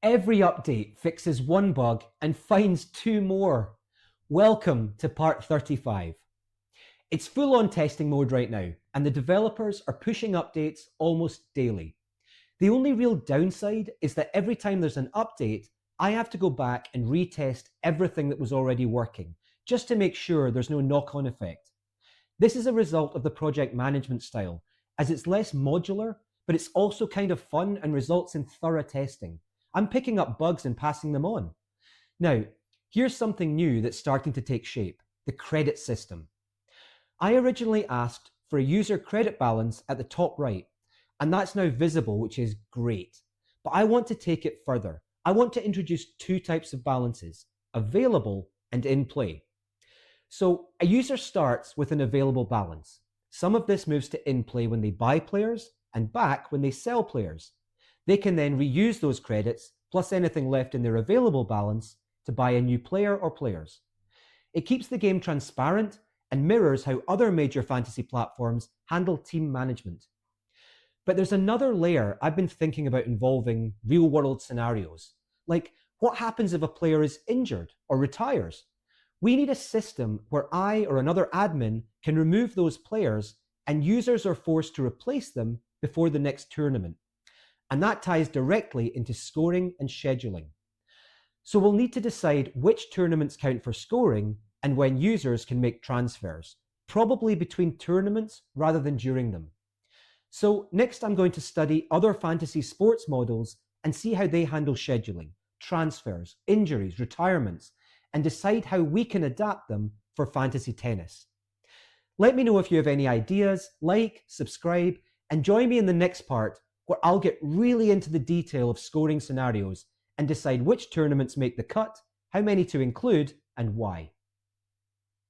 Every update fixes one bug and finds two more. Welcome to part 35. It's full on testing mode right now, and the developers are pushing updates almost daily. The only real downside is that every time there's an update, I have to go back and retest everything that was already working, just to make sure there's no knock-on effect. This is a result of the project management style, as it's less modular, but it's also kind of fun and results in thorough testing. I'm picking up bugs and passing them on. Now, here's something new that's starting to take shape: the credit system. I originally asked for a user credit balance at the top right, and that's now visible, which is great. But I want to take it further. I want to introduce two types of balances: available and in play. So a user starts with an available balance. Some of this moves to in play when they buy players and back when they sell players. They can then reuse those credits plus anything left in their available balance to buy a new player or players. It keeps the game transparent and mirrors how other major fantasy platforms handle team management. But there's another layer I've been thinking about involving real-world scenarios, like what happens if a player is injured or retires? We need a system where I or another admin can remove those players and users are forced to replace them before the next tournament. And that ties directly into scoring and scheduling. So we'll need to decide which tournaments count for scoring and when users can make transfers, probably between tournaments rather than during them. So next I'm going to study other fantasy sports models and see how they handle scheduling, transfers, injuries, retirements, and decide how we can adapt them for fantasy tennis. Let me know if you have any ideas, like, subscribe, and join me in the next part where I'll get really into the detail of scoring scenarios and decide which tournaments make the cut, how many to include, and why.